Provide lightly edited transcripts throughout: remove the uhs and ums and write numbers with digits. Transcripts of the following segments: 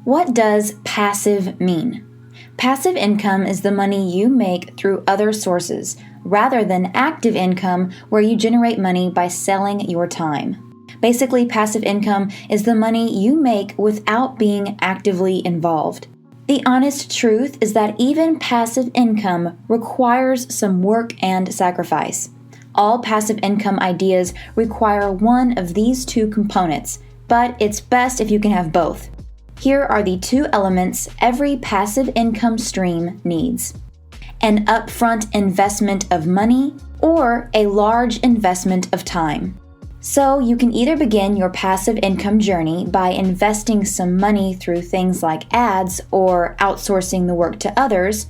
What does passive mean? Passive income is the money you make through other sources, rather than active income where you generate money by selling your time. Basically, passive income is the money you make without being actively involved. The honest truth is that even passive income requires some work and sacrifice. All passive income ideas require one of these two components, but it's best if you can have both. Here are the two elements every passive income stream needs: an upfront investment of money or a large investment of time. So you can either begin your passive income journey by investing some money through things like ads or outsourcing the work to others,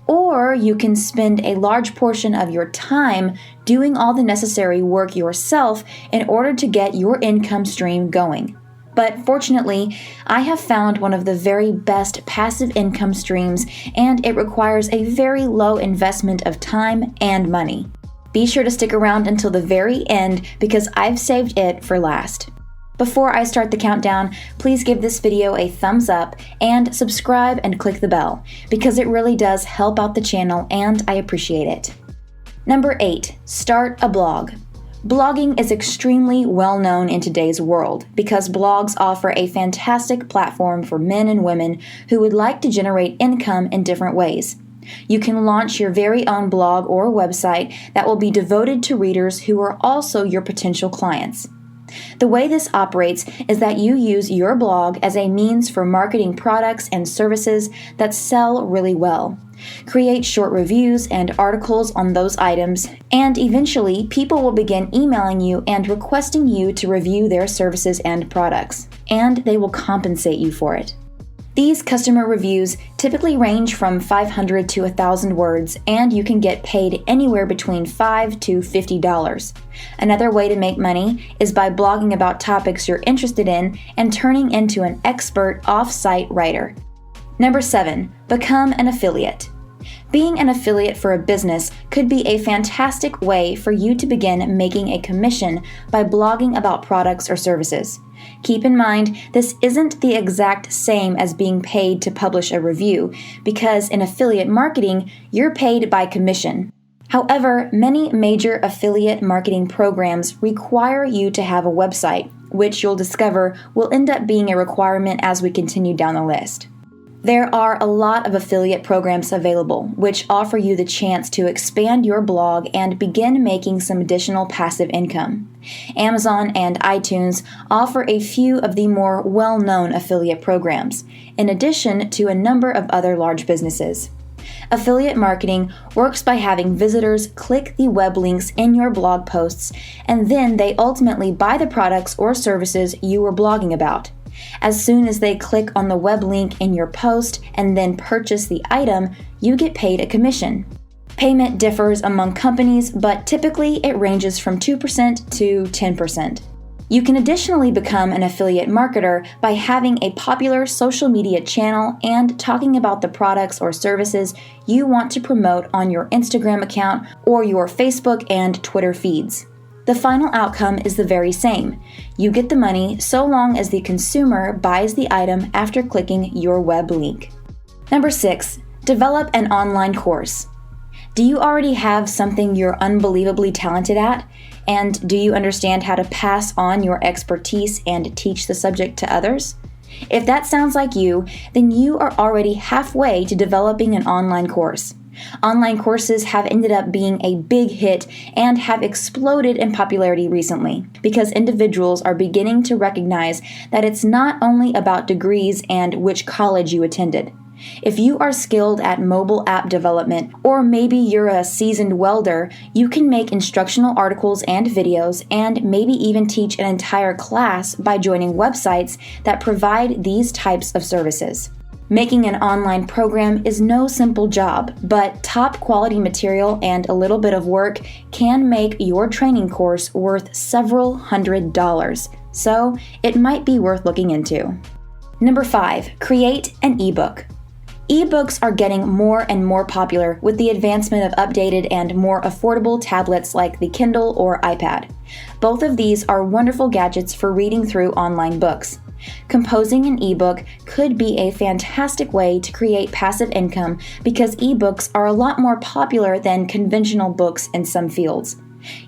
or you can spend a large portion of your time doing all the necessary work yourself in order to get your income stream going. But fortunately, I have found one of the very best passive income streams, and it requires a very low investment of time and money. Be sure to stick around until the very end because I've saved it for last. Before I start the countdown, please give this video a thumbs up and subscribe and click the bell because it really does help out the channel and I appreciate it. Number 8, start a blog. Blogging is extremely well known in today's world because blogs offer a fantastic platform for men and women who would like to generate income in different ways. You can launch your very own blog or website that will be devoted to readers who are also your potential clients. The way this operates is that you use your blog as a means for marketing products and services that sell really well. Create short reviews and articles on those items, and eventually people will begin emailing you and requesting you to review their services and products, and they will compensate you for it. These customer reviews typically range from 500 to 1,000 words, and you can get paid anywhere between $5 to $50. Another way to make money is by blogging about topics you're interested in and turning into an expert off-site writer. Number 7, become an affiliate. Being an affiliate for a business could be a fantastic way for you to begin making a commission by blogging about products or services. Keep in mind, this isn't the exact same as being paid to publish a review, because in affiliate marketing, you're paid by commission. However, many major affiliate marketing programs require you to have a website, which you'll discover will end up being a requirement as we continue down the list. There are a lot of affiliate programs available, which offer you the chance to expand your blog and begin making some additional passive income. Amazon and iTunes offer a few of the more well-known affiliate programs, in addition to a number of other large businesses. Affiliate marketing works by having visitors click the web links in your blog posts, and then they ultimately buy the products or services you were blogging about. As soon as they click on the web link in your post and then purchase the item, you get paid a commission. Payment differs among companies, but typically it ranges from 2% to 10%. You can additionally become an affiliate marketer by having a popular social media channel and talking about the products or services you want to promote on your Instagram account or your Facebook and Twitter feeds. The final outcome is the very same. You get the money so long as the consumer buys the item after clicking your web link. Number 6, develop an online course. Do you already have something you're unbelievably talented at? And do you understand how to pass on your expertise and teach the subject to others? If that sounds like you, then you are already halfway to developing an online course. Online courses have ended up being a big hit and have exploded in popularity recently because individuals are beginning to recognize that it's not only about degrees and which college you attended. If you are skilled at mobile app development, or maybe you're a seasoned welder, you can make instructional articles and videos and maybe even teach an entire class by joining websites that provide these types of services. Making an online program is no simple job, but top quality material and a little bit of work can make your training course worth several $100s, so it might be worth looking into. Number 5, create an ebook. Ebooks are getting more and more popular with the advancement of updated and more affordable tablets like the Kindle or iPad. Both of these are wonderful gadgets for reading through online books. Composing an ebook could be a fantastic way to create passive income because ebooks are a lot more popular than conventional books in some fields.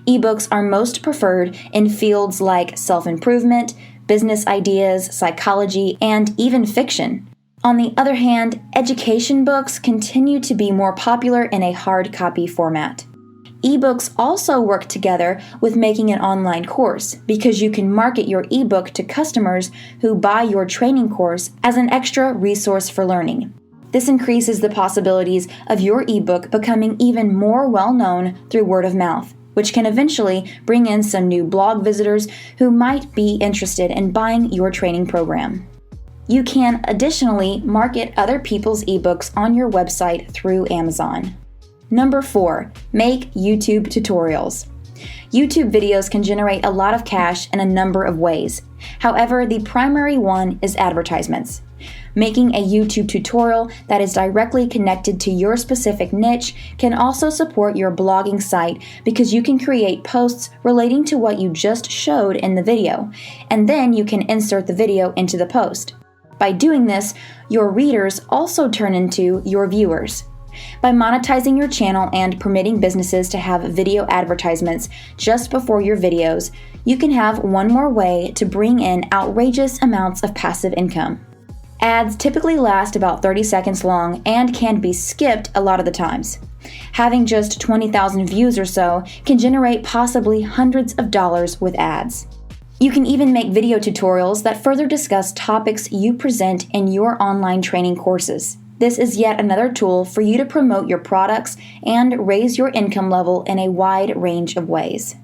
Ebooks are most preferred in fields like self-improvement, business ideas, psychology, and even fiction. On the other hand, education books continue to be more popular in a hard copy format. Ebooks also work together with making an online course because you can market your ebook to customers who buy your training course as an extra resource for learning. This increases the possibilities of your ebook becoming even more well-known through word of mouth, which can eventually bring in some new blog visitors who might be interested in buying your training program. You can additionally market other people's ebooks on your website through Amazon. Number 4, make YouTube tutorials. YouTube videos can generate a lot of cash in a number of ways. However, the primary one is advertisements. Making a YouTube tutorial that is directly connected to your specific niche can also support your blogging site because you can create posts relating to what you just showed in the video, and then you can insert the video into the post. By doing this, your readers also turn into your viewers. By monetizing your channel and permitting businesses to have video advertisements just before your videos, you can have one more way to bring in outrageous amounts of passive income. Ads typically last about 30 seconds long and can be skipped a lot of the times. Having just 20,000 views or so can generate possibly hundreds of dollars with ads. You can even make video tutorials that further discuss topics you present in your online training courses. This is yet another tool for you to promote your products and raise your income level in a wide range of ways.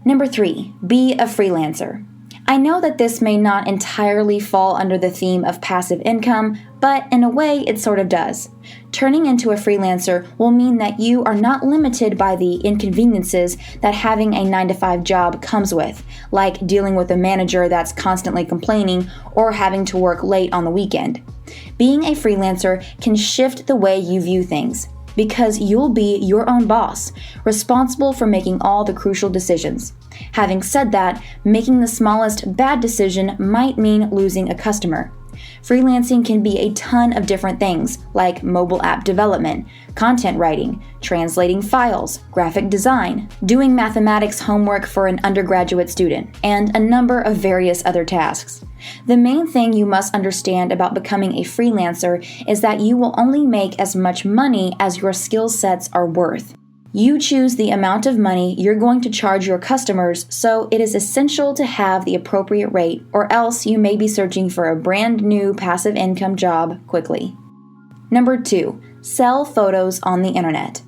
Number 3, be a freelancer. I know that this may not entirely fall under the theme of passive income, but in a way it sort of does. Turning into a freelancer will mean that you are not limited by the inconveniences that having a 9-to-5 job comes with, like dealing with a manager that's constantly complaining or having to work late on the weekend. Being a freelancer can shift the way you view things, because you'll be your own boss, responsible for making all the crucial decisions. Having said that, making the smallest bad decision might mean losing a customer. Freelancing can be a ton of different things, like mobile app development, content writing, translating files, graphic design, doing mathematics homework for an undergraduate student, and a number of various other tasks. The main thing you must understand about becoming a freelancer is that you will only make as much money as your skill sets are worth. You choose the amount of money you're going to charge your customers, so it is essential to have the appropriate rate, or else you may be searching for a brand new passive income job quickly. Number 2, sell photos on the internet.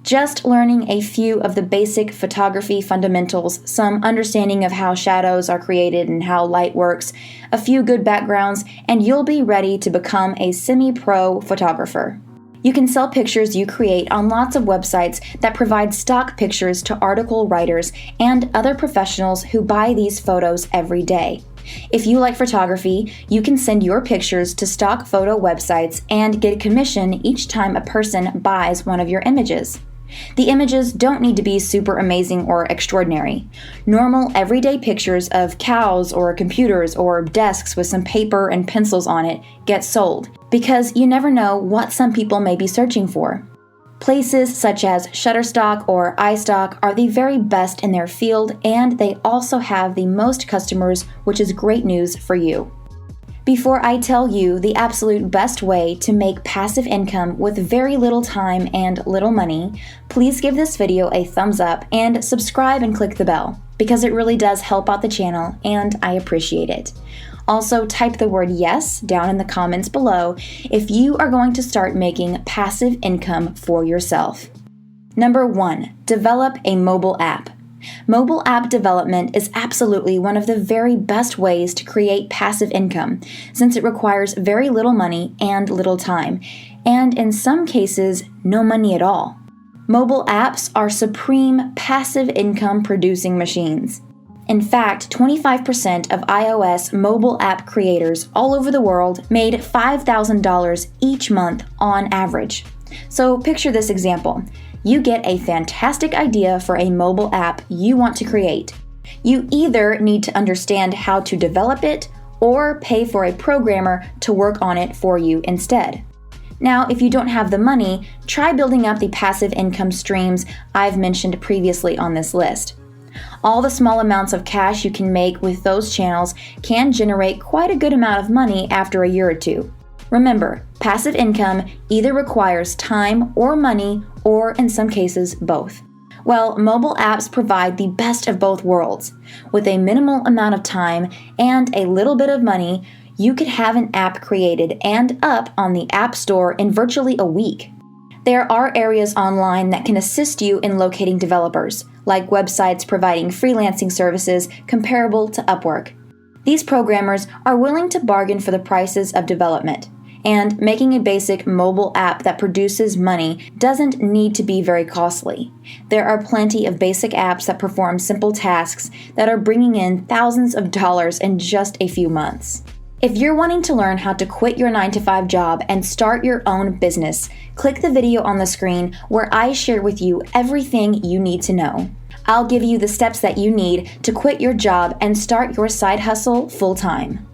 Just learning a few of the basic photography fundamentals, some understanding of how shadows are created and how light works, a few good backgrounds, and you'll be ready to become a semi-pro photographer. You can sell pictures you create on lots of websites that provide stock pictures to article writers and other professionals who buy these photos every day. If you like photography, you can send your pictures to stock photo websites and get a commission each time a person buys one of your images. The images don't need to be super amazing or extraordinary. Normal, everyday pictures of cows or computers or desks with some paper and pencils on it get sold, because you never know what some people may be searching for. Places such as Shutterstock or iStock are the very best in their field, and they also have the most customers, which is great news for you. Before I tell you the absolute best way to make passive income with very little time and little money, please give this video a thumbs up and subscribe and click the bell, because it really does help out the channel and I appreciate it. Also, type the word yes down in the comments below if you are going to start making passive income for yourself. Number 1, develop a mobile app. Mobile app development is absolutely one of the very best ways to create passive income, since it requires very little money and little time, and in some cases, no money at all. Mobile apps are supreme passive income producing machines. In fact, 25% of iOS mobile app creators all over the world made $5,000 each month on average. So picture this example. You get a fantastic idea for a mobile app you want to create. You either need to understand how to develop it or pay for a programmer to work on it for you instead. Now, if you don't have the money, try building up the passive income streams I've mentioned previously on this list. All the small amounts of cash you can make with those channels can generate quite a good amount of money after a year or two. Remember, passive income either requires time or money, or in some cases, both. Well, mobile apps provide the best of both worlds. With a minimal amount of time and a little bit of money, you could have an app created and up on the App Store in virtually a week. There are areas online that can assist you in locating developers, like websites providing freelancing services comparable to Upwork. These programmers are willing to bargain for the prices of development, and making a basic mobile app that produces money doesn't need to be very costly. There are plenty of basic apps that perform simple tasks that are bringing in thousands of dollars in just a few months. If you're wanting to learn how to quit your 9-to-5 job and start your own business, click the video on the screen where I share with you everything you need to know. I'll give you the steps that you need to quit your job and start your side hustle full-time.